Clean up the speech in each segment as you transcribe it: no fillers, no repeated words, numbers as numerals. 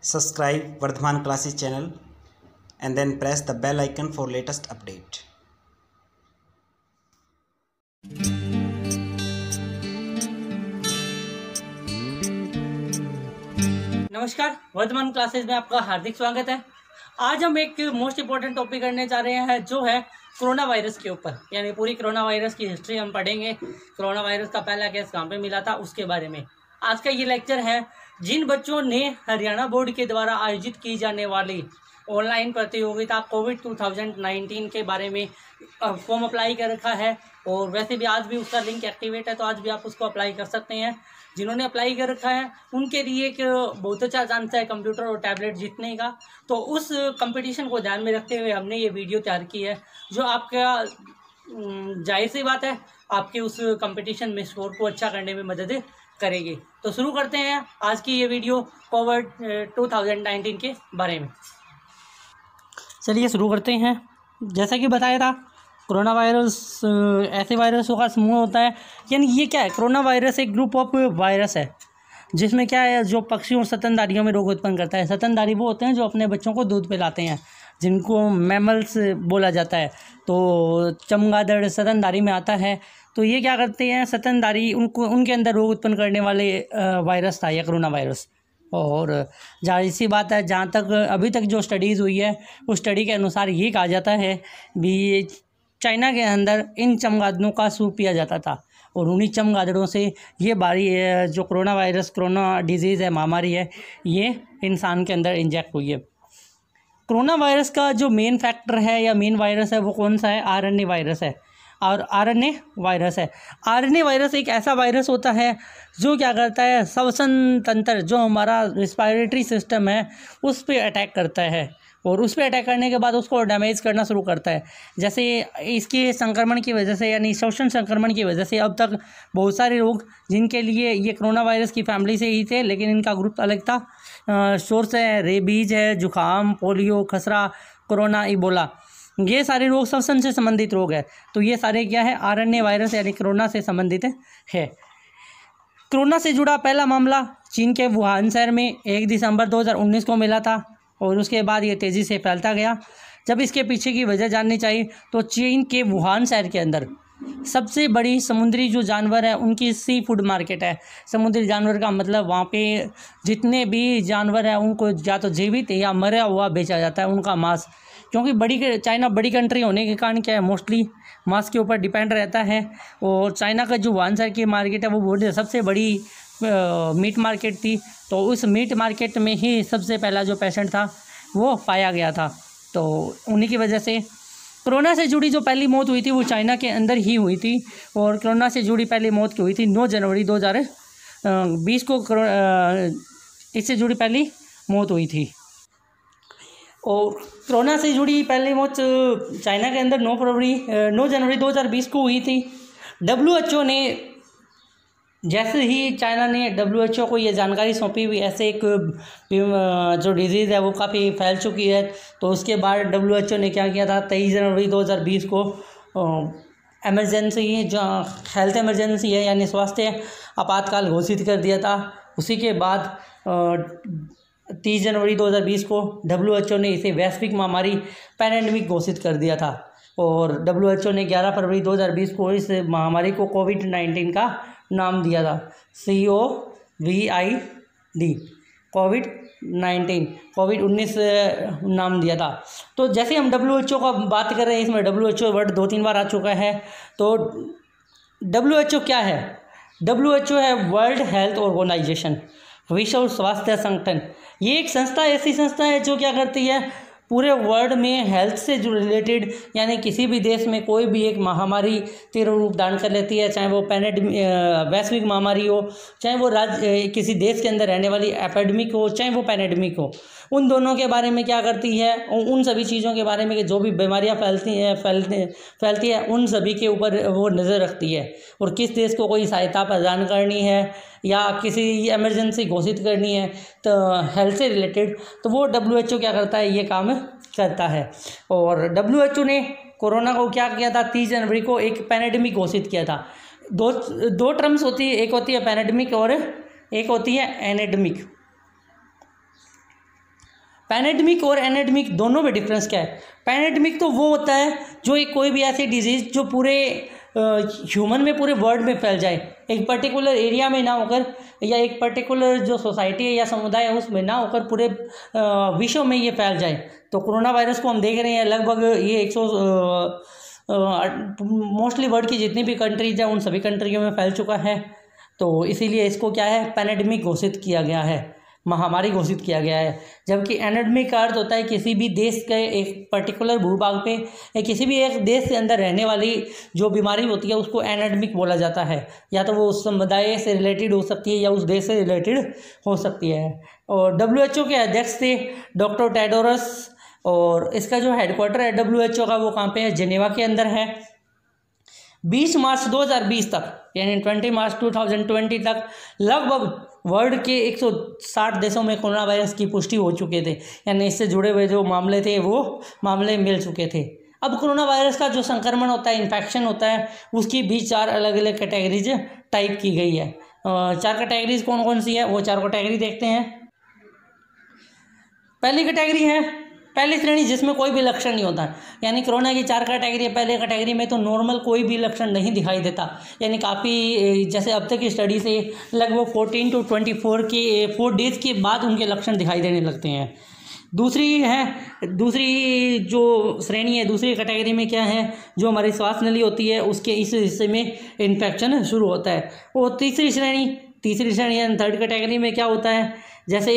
Subscribe Vardhaman Classes channel and then press the bell icon for latest update. नमस्कार, Varthaman classes में आपका हार्दिक स्वागत है। आज हम एक मोस्ट इम्पोर्टेंट टॉपिक करने जा रहे हैं जो है कोरोना वायरस के ऊपर, यानी पूरी कोरोना वायरस की हिस्ट्री हम पढ़ेंगे। कोरोना वायरस का पहला केस कहाँ पे मिला था उसके बारे में आज का ये लेक्चर है। जिन बच्चों ने हरियाणा बोर्ड के द्वारा आयोजित की जाने वाली ऑनलाइन प्रतियोगिता कोविड 2019 के बारे में फॉर्म अप्लाई कर रखा है, और वैसे भी आज भी उसका लिंक एक्टिवेट है, तो आज भी आप उसको अप्लाई कर सकते हैं। जिन्होंने अप्लाई कर रखा है उनके लिए एक बहुत अच्छा चांस है कंप्यूटर और टैबलेट जीतने का। तो उस कंपटीशन को ध्यान में रखते हुए हमने ये वीडियो तैयार की है, जो आपका जाहिर सी बात है आपके उस कंपटीशन में स्कोर को अच्छा करने में मदद करेगी। तो शुरू करते हैं आज की ये वीडियो कोविड 2019 के बारे में। चलिए शुरू करते हैं। जैसा कि बताया था, कोरोना वायरस ऐसे वायरसों का समूह होता है, यानी ये क्या है, कोरोना वायरस एक ग्रुप ऑफ वायरस है जिसमें क्या है, जो पक्षियों और स्तनधारियों में रोग उत्पन्न करता है। स्तनधारी वो होते हैं जो अपने बच्चों को दूध पिलाते हैं, जिनको मैमल्स बोला जाता है। तो चमगादड़ स्तनधारी में आता है। तो ये क्या करते हैं, स्तनधारी उनके अंदर रोग उत्पन्न करने वाले वायरस था यह कोरोना वायरस। और जाहिर सी बात है, जहाँ तक अभी तक जो स्टडीज़ हुई है उस स्टडी के अनुसार ये कहा जाता है भी चाइना के अंदर इन चमगादड़ों का सूप पिया जाता था, और उन्हीं चमगादड़ों से ये जो कोरोना वायरस, कोरोना डिजीज़ है, महामारी है, ये इंसान के अंदर इंजेक्ट हुई है। कोरोना वायरस का जो मेन फैक्टर है या मेन वायरस है वो कौन सा है, आरएनए वायरस है। और आरएनए वायरस है, आरएनए वायरस एक ऐसा वायरस होता है जो क्या करता है, श्वसन तंत्र, जो हमारा रिस्पायरेटरी सिस्टम है, उस पर अटैक करता है, और उस पर अटैक करने के बाद उसको डैमेज करना शुरू करता है। जैसे इसके संक्रमण की वजह से, यानी श्वसन संक्रमण की वजह से अब तक बहुत सारे रोग जिनके लिए ये कोरोना वायरस की फैमिली से ही थे, लेकिन इनका ग्रुप अलग था। सोर्स है रेबीज है, जुकाम, पोलियो, खसरा, कोरोना, इबोला, ये सारे रोग श्वसन से संबंधित रोग है। तो ये सारे क्या है, आरएनए वायरस यानी कोरोना से संबंधित है। कोरोना से जुड़ा पहला मामला चीन के वुहान शहर में 1 दिसंबर 2019 को मिला था, और उसके बाद ये तेज़ी से फैलता गया। जब इसके पीछे की वजह जाननी चाहिए तो चीन के वुहान शहर के अंदर सबसे बड़ी समुद्री जो जानवर है उनकी सी फूड मार्केट है। समुद्री जानवर का मतलब वहाँ पे जितने भी जानवर हैं उनको या तो जीवित या मरा हुआ बेचा जाता है, उनका मांस। क्योंकि चाइना बड़ी कंट्री होने के कारण क्या है, मोस्टली मांस के ऊपर डिपेंड रहता है। और चाइना का जो वुहान शहर की मार्केट है वो सबसे बड़ी मीट मार्केट थी। तो उस मीट मार्केट में ही सबसे पहला जो पेशेंट था वो पाया गया था। तो उन्हीं की वजह से कोरोना से जुड़ी जो पहली मौत हुई थी वो चाइना के अंदर ही हुई थी। और कोरोना से जुड़ी पहली मौत की हुई थी 9 जनवरी 2020 को इससे जुड़ी पहली मौत हुई थी। और कोरोना से जुड़ी पहली मौत चाइना के अंदर 9 जनवरी 2020 को हुई थी। WHO ने, जैसे ही चाइना ने WHO को ये जानकारी सौंपी हुई ऐसे एक जो डिजीज़ है वो काफ़ी फैल चुकी है, तो उसके बाद WHO ने क्या किया था, 23 जनवरी 2020 को इमरजेंसी, जो हेल्थ इमरजेंसी है यानी स्वास्थ्य आपातकाल घोषित कर दिया था। उसी के बाद 30 जनवरी 2020 को WHO ने इसे वैश्विक महामारी पैंडेमिक घोषित कर दिया था। और WHO ने 11 फरवरी 2020 को इस महामारी को कोविड-19 का नाम दिया था, COVID, कोविड-19 नाम दिया था। तो जैसे हम WHO का बात कर रहे हैं, इसमें WHO वर्ड 2-3 बार आ चुका है। तो WHO क्या है, WHO है वर्ल्ड हेल्थ ऑर्गेनाइजेशन, विश्व स्वास्थ्य संगठन। ये एक संस्था, ऐसी संस्था है जो क्या करती है, पूरे वर्ल्ड में हेल्थ से जो रिलेटेड, यानी किसी भी देश में कोई भी एक महामारी तीव्र रूप धारण कर लेती है, चाहे वो वैश्विक महामारी हो, चाहे वो किसी देश के अंदर रहने वाली एपिडेमिक हो, चाहे वो पैंडेमिक हो, उन दोनों के बारे में क्या करती है, उन सभी चीज़ों के बारे में कि जो भी बीमारियां फैलती है उन सभी के ऊपर वो नज़र रखती है। और किस देश को कोई सहायता प्रदान करनी है या किसी इमरजेंसी घोषित करनी है तो हेल्थ से रिलेटेड, तो वो WHO क्या करता है, ये काम करता है। और WHO ने कोरोना को क्या किया था, 30 जनवरी को एक पैंडेमिक घोषित किया था। दो टर्म्स होती है, एक होती है पैंडेमिक और एक होती है एनेडमिक। पैनेडमिक और एनेडमिक दोनों में डिफरेंस क्या है? पैनेडमिक तो वो होता है जो एक कोई भी ऐसी डिजीज़ जो पूरे ह्यूमन में, पूरे वर्ल्ड में फैल जाए, एक पर्टिकुलर एरिया में ना होकर, या एक पर्टिकुलर जो सोसाइटी है या समुदाय है उसमें ना होकर पूरे विश्व में ये फैल जाए। तो कोरोना वायरस को हम देख रहे हैं लगभग ये मोस्टली वर्ल्ड की जितनी भी कंट्रीज हैं उन सभी कंट्रियों में फैल चुका है। तो इसीलिए इसको क्या है, पैनेडमिक घोषित किया गया है, महामारी घोषित किया गया है। जबकि एनेडमिक का अर्थ होता है किसी भी देश के एक पर्टिकुलर भूभाग पे या किसी भी एक देश के अंदर रहने वाली जो बीमारी होती है उसको एनेडमिक बोला जाता है। या तो वो उस समुदाय से रिलेटेड हो सकती है या उस देश से रिलेटेड हो सकती है। और WHO के अध्यक्ष थे डॉक्टर टेड्रोस, और इसका जो हेडक्वार्टर है WHO का वो कहाँ पे है, जेनेवा के अंदर है। 20 मार्च 2020 तक यानी 20 मार्च 2020 तक लगभग वर्ल्ड के 160 देशों में कोरोना वायरस की पुष्टि हो चुके थे, यानी इससे जुड़े हुए जो मामले थे वो मामले मिल चुके थे। अब कोरोना वायरस का जो संक्रमण होता है, इन्फेक्शन होता है, उसकी भी 4 अलग अलग कैटेगरीज टाइप की गई है। 4 कैटेगरीज कौन कौन सी है वो 4 कैटेगरी देखते हैं। पहली कैटेगरी है, पहली श्रेणी जिसमें कोई भी लक्षण नहीं होता, यानी कोरोना की 4 कैटेगरी है। पहले कैटेगरी में तो नॉर्मल कोई भी लक्षण नहीं दिखाई देता, यानी काफ़ी जैसे अब तक की स्टडी से लगभग 14 to 4 डेज़ के बाद उनके लक्षण दिखाई देने लगते हैं। दूसरी जो श्रेणी है, दूसरी कैटेगरी में क्या है, जो हमारी श्वास नली होती है उसके इस हिस्से में इन्फेक्शन शुरू होता है। और तीसरी श्रेणी यानी 3rd कैटेगरी में क्या होता है, जैसे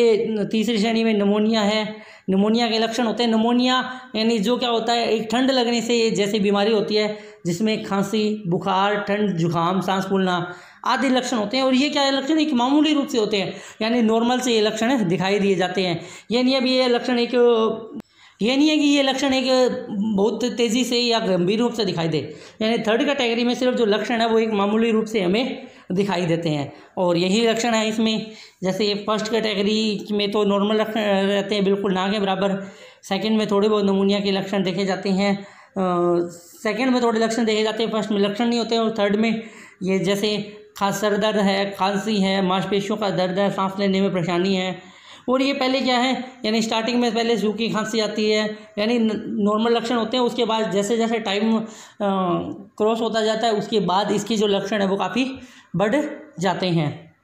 तीसरी श्रेणी में निमोनिया है, निमोनिया के लक्षण होते हैं। निमोनिया यानी जो क्या होता है, एक ठंड लगने से जैसी बीमारी होती है जिसमें खांसी, बुखार, ठंड, जुकाम, सांस फूलना आदि लक्षण होते हैं। और ये क्या है, लक्षण एक मामूली रूप से होते हैं, यानी नॉर्मल से ये लक्षण दिखाई दिए जाते हैं। ये नहीं है कि ये लक्षण एक बहुत तेज़ी से या गंभीर रूप से दिखाई दे, यानी 3rd कैटेगरी में सिर्फ जो लक्षण है वो एक मामूली रूप से हमें दिखाई देते हैं। और यही लक्षण है इसमें। जैसे 1st कैटेगरी में तो नॉर्मल लक्षण रहते हैं, बिल्कुल ना के बराबर। 2nd में थोड़े बहुत निमोनिया के लक्षण देखे जाते हैं, 2nd में थोड़े लक्षण देखे जाते हैं, 1st में लक्षण नहीं होते हैं। और 3rd में ये जैसे सर दर्द है, खांसी है, मांसपेशियों का दर्द है, सांस लेने में परेशानी है। और ये पहले क्या है, यानी स्टार्टिंग में पहले सूखी खांसी आती है, यानी नॉर्मल लक्षण होते हैं। उसके बाद जैसे जैसे टाइम क्रॉस होता जाता है उसके बाद इसकी जो लक्षण है वो काफ़ी बढ़ जाते हैं।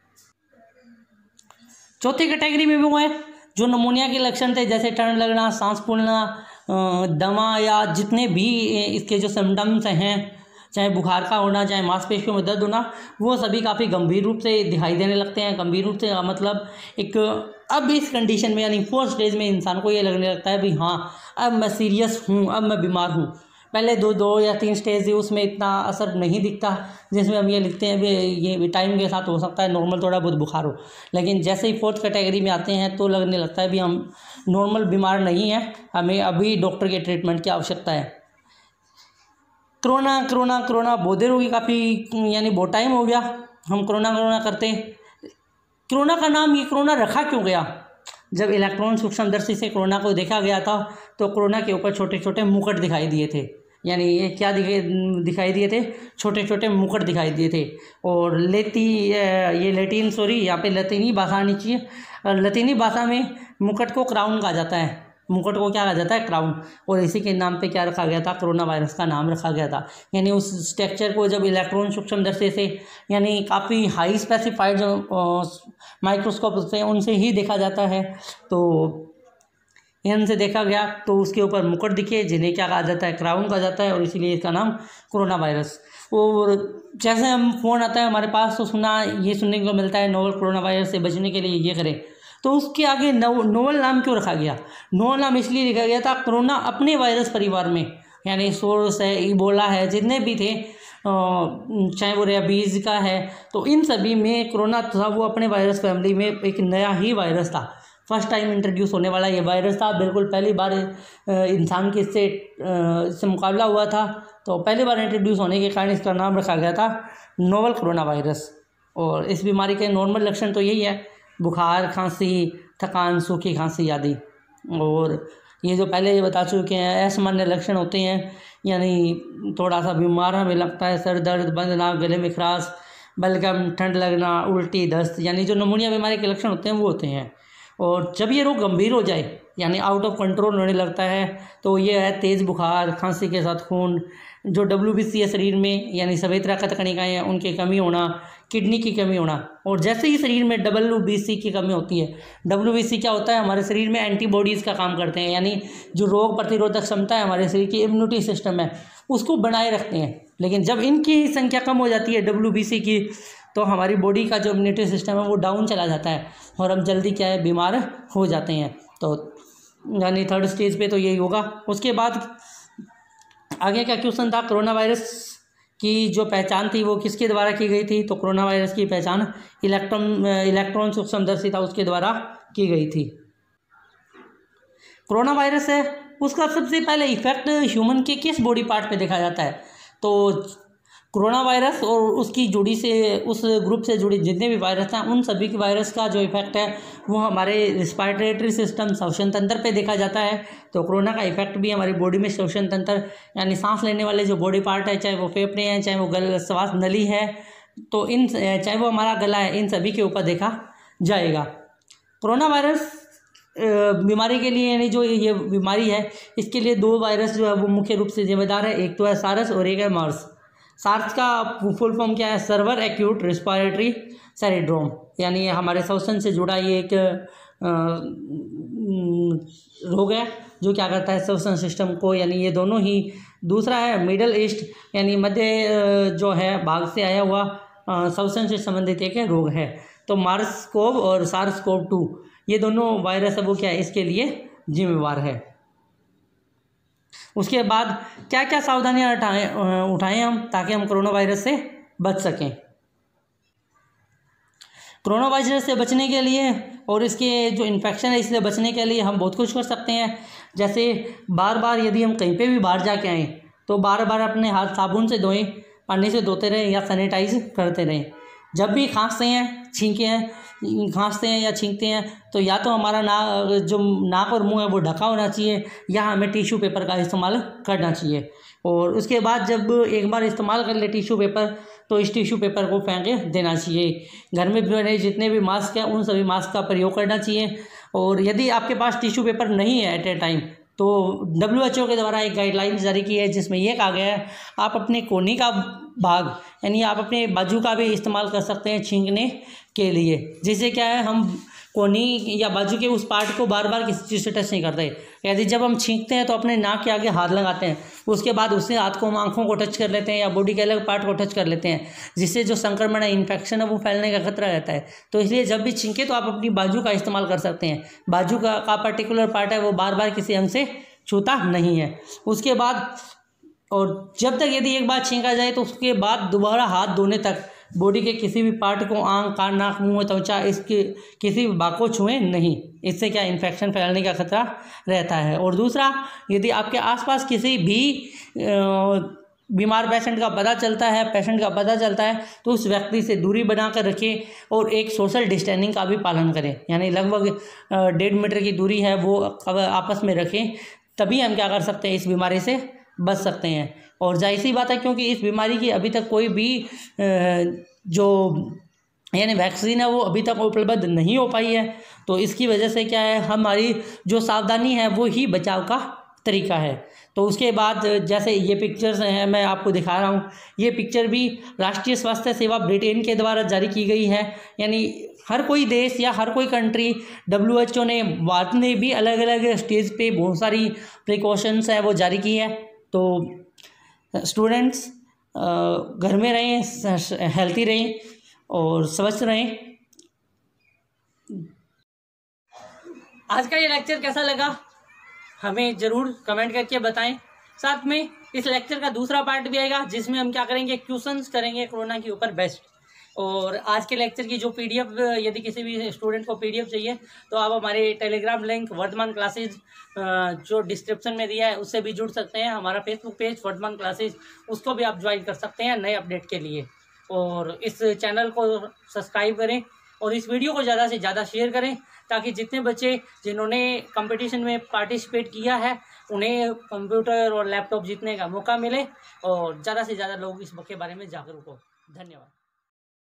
4थी कैटेगरी में वो है जो निमोनिया के लक्षण थे, जैसे ठंड लगना, सांस फूलना, दमा या जितने भी इसके जो सिम्टम्स हैं, चाहे बुखार का होना, चाहे मांसपेशियों में दर्द होना, वो सभी काफ़ी गंभीर रूप से दिखाई देने लगते हैं। गंभीर रूप से मतलब एक अब इस कंडीशन में यानी 4th स्टेज में इंसान को ये लगने लगता है भी हाँ अब मैं सीरियस हूँ, अब मैं बीमार हूँ। पहले 2 या 3 स्टेज है उसमें इतना असर नहीं दिखता, जिसमें हम ये लिखते हैं भी ये टाइम के साथ हो सकता है नॉर्मल थोड़ा बहुत बुखार हो। लेकिन जैसे ही 4th कैटेगरी में आते हैं तो लगने लगता है भी हम नॉर्मल बीमार नहीं हैं, हमें अभी डॉक्टर के ट्रीटमेंट की आवश्यकता है। कोरोना बहुत देर होगी, काफ़ी यानी बहुत टाइम हो गया हम कोरोना करते। कोरोना का नाम ये कोरोना रखा क्यों गया? जब इलेक्ट्रॉन सूक्ष्मदर्शी से कोरोना को देखा गया था तो कोरोना के ऊपर छोटे छोटे मुकुट दिखाई दिए थे, यानी ये क्या दिखाई दिए थे, छोटे छोटे मुकुट दिखाई दिए थे। और यहाँ पे लतीनी भाषा आनी चाहिए। लतीनी भाषा में मुकुट को क्राउन कहा जाता है, मुकुट को क्या कहा जाता है, क्राउन। और इसी के नाम पे क्या रखा गया था, कोरोना वायरस का नाम रखा गया था। यानी उस स्ट्रक्चर को जब इलेक्ट्रॉन सूक्ष्मदर्शी से यानी काफ़ी हाई स्पेसिफाइड जो माइक्रोस्कोप से उनसे ही देखा जाता है, तो इनसे देखा गया तो उसके ऊपर मुकुट दिखे जिन्हें क्या कहा जाता है, क्राउन कहा जाता है, और इसीलिए इसका नाम कोरोना वायरस। और जैसे हम फ़ोन आता है हमारे पास तो ये सुनने को मिलता है नोवल कोरोना वायरस से बचने के लिए ये करें, तो उसके आगे नोवल नाम क्यों रखा गया? नोवल नाम इसलिए लिखा गया था, कोरोना अपने वायरस परिवार में यानी सोर्स है, इबोला है, जितने भी थे, चाहे वो रेबीज़ का है, तो इन सभी में कोरोना था वो अपने वायरस फैमिली में एक नया ही वायरस था। फर्स्ट टाइम इंट्रोड्यूस होने वाला ये वायरस था, बिल्कुल पहली बार इंसान के इससे मुकाबला हुआ था, तो पहली बार इंट्रोड्यूस होने के कारण इसका नाम रखा गया था नोवल कोरोना वायरस। और इस बीमारी के नॉर्मल लक्षण तो यही है, बुखार, खांसी, थकान, सूखी खांसी आदि। और ये जो पहले ये बता चुके हैं असामान्य लक्षण होते हैं, यानी थोड़ा सा बीमार हमें लगता है, सर दर्द, बंद नाक, गले में खराश, बलगम, ठंड लगना, उल्टी, दस्त, यानी जो निमोनिया बीमारी के लक्षण होते हैं वो होते हैं। और जब ये रोग गंभीर हो जाए यानी आउट ऑफ कंट्रोल होने लगता है तो ये है तेज़ बुखार, खांसी के साथ खून, जो WBC है शरीर में यानी सफ़ेद रक्त कणिकाएँ हैं उनकी कमी होना, किडनी की कमी होना। और जैसे ही शरीर में WBC की कमी होती है, WBC क्या होता है, हमारे शरीर में एंटीबॉडीज़ का काम करते हैं, यानी जो रोग प्रतिरोधक क्षमता है हमारे शरीर की, इम्यूनिटी सिस्टम है, उसको बनाए रखते हैं। लेकिन जब इनकी संख्या कम हो जाती है WBC की, तो हमारी बॉडी का जो इम्यूनिटी सिस्टम है वो डाउन चला जाता है और हम जल्दी क्या है बीमार हो जाते हैं। तो यानी 3rd स्टेज पे तो यही होगा। उसके बाद आगे का क्वेश्चन था, कोरोना वायरस की जो पहचान थी वो किसके द्वारा की गई थी? तो कोरोना वायरस की पहचान इलेक्ट्रॉन सूक्ष्मदर्शी था उसके द्वारा की गई थी। कोरोना वायरस है उसका सबसे पहले इफेक्ट ह्यूमन के किस बॉडी पार्ट पे देखा जाता है? तो कोरोना वायरस और उसकी जुड़ी से उस ग्रुप से जुड़ी जितने भी वायरस हैं उन सभी के वायरस का जो इफेक्ट है वो हमारे रिस्पायरेटरी सिस्टम, श्वसन तंत्र पे देखा जाता है। तो कोरोना का इफेक्ट भी हमारी बॉडी में श्वसन तंत्र यानी सांस लेने वाले जो बॉडी पार्ट है, चाहे वो फेफड़े हैं, चाहे वो श्वास नली है, तो इन चाहे वो हमारा गला है, इन सभी के ऊपर देखा जाएगा। कोरोना वायरस बीमारी के लिए यानी जो ये बीमारी है इसके लिए 2 वायरस जो है वो मुख्य रूप से जिम्मेदार है, एक तो है सार्स और एक है मार्स। सार्स का फुल फॉर्म क्या है? सर्वर एक्यूट रिस्पायरेटरी सिंड्रोम, यानी हमारे श्वसन से जुड़ा ये एक रोग है जो क्या करता है श्वसन सिस्टम को, यानी ये दोनों ही। दूसरा है मिडल ईस्ट यानी मध्य जो है भाग से आया हुआ श्वसन से संबंधित एक रोग है। तो मार्स कोव और सार्स कोव 2 ये दोनों वायरस है वो क्या है इसके लिए जिम्मेवार है। उसके बाद क्या क्या सावधानियां उठाएं हम ताकि हम कोरोना वायरस से बच सकें? कोरोना वायरस से बचने के लिए और इसके जो इन्फेक्शन है इससे बचने के लिए हम बहुत कुछ कर सकते हैं। जैसे बार बार यदि हम कहीं पे भी बाहर जाके आएँ तो बार बार अपने हाथ साबुन से धोएं, पानी से धोते रहें या सैनिटाइज करते रहें। जब भी खांसते हैं, खांसते हैं या छींकते हैं तो या तो हमारा जो नाक और मुंह है वो ढका होना चाहिए या हमें टिश्यू पेपर का इस्तेमाल करना चाहिए। और उसके बाद जब एक बार इस्तेमाल कर ले टिश्यू पेपर तो इस टिश्यू पेपर को फेंक देना चाहिए। घर में बने जितने भी मास्क हैं उन सभी मास्क का प्रयोग करना चाहिए। और यदि आपके पास टिश्यू पेपर नहीं है एट ए टाइम तो WHO के द्वारा एक गाइडलाइंस जारी की है जिसमें यह कहा गया है आप अपने कोहनी का भाग यानी आप अपने बाजू का भी इस्तेमाल कर सकते हैं छींकने के लिए, जिससे क्या है हम कोहनी या बाजू के उस पार्ट को बार बार किसी चीज़ से टच नहीं करते। यदि जब हम छींकते हैं तो अपने नाक के आगे हाथ लगाते हैं, उसके बाद उससे हाथ को हम आँखों को टच कर लेते हैं या बॉडी के अलग पार्ट को टच कर लेते हैं, जिससे जो संक्रमण है, इन्फेक्शन है वो फैलने का खतरा रहता है। तो इसलिए जब भी छींके तो आप अपनी बाजू का इस्तेमाल कर सकते हैं। बाजू का पर्टिकुलर पार्ट है वो बार बार किसी अंग से छूता नहीं है। उसके बाद और जब तक यदि एक बार छींका जाए तो उसके बाद दोबारा हाथ धोने तक बॉडी के किसी भी पार्ट को आँख, कान, नाक, मुंह, त्वचा इसके किसी भी भाग को छुएं नहीं। इससे क्या इन्फेक्शन फैलने का खतरा रहता है। और दूसरा, यदि आपके आसपास किसी भी बीमार पेशेंट का पता चलता है तो उस व्यक्ति से दूरी बना कर रखें और एक सोशल डिस्टेंसिंग का भी पालन करें, यानी लगभग 1.5 मीटर की दूरी है वो आपस में रखें, तभी हम क्या कर सकते हैं इस बीमारी से बच सकते हैं। और जाहिर सी बात है क्योंकि इस बीमारी की अभी तक कोई भी जो यानी वैक्सीन है वो अभी तक उपलब्ध नहीं हो पाई है, तो इसकी वजह से क्या है हमारी जो सावधानी है वो ही बचाव का तरीका है। तो उसके बाद जैसे ये पिक्चर्स हैं मैं आपको दिखा रहा हूँ, ये पिक्चर भी राष्ट्रीय स्वास्थ्य सेवा ब्रिटेन के द्वारा जारी की गई है। यानी हर कोई देश या हर कोई कंट्री WHO ने बाद में भी अलग अलग स्टेज पे बहुत सारी प्रिकॉशंस है वो जारी की है। तो स्टूडेंट्स घर में रहें, हेल्थी रहें और स्वस्थ रहें। आज का ये लेक्चर कैसा लगा हमें ज़रूर कमेंट करके बताएं। साथ में इस लेक्चर का दूसरा पार्ट भी आएगा जिसमें हम क्या करेंगे, क्वेश्चंस करेंगे कोरोना के ऊपर बेस्ट। और आज के लेक्चर की जो PDF यदि किसी भी स्टूडेंट को PDF चाहिए तो आप हमारे टेलीग्राम लिंक वर्धमान क्लासेज जो डिस्क्रिप्शन में दिया है उससे भी जुड़ सकते हैं। हमारा फेसबुक पेज वर्धमान क्लासेज उसको भी आप ज्वाइन कर सकते हैं नए अपडेट के लिए। और इस चैनल को सब्सक्राइब करें और इस वीडियो को ज़्यादा से ज़्यादा शेयर करें ताकि जितने बच्चे जिन्होंने कंपटीशन में पार्टिसिपेट किया है उन्हें कंप्यूटर और लैपटॉप जीतने का मौका मिले और ज़्यादा से ज़्यादा लोग इस के बारे में जागरूक हो। धन्यवाद।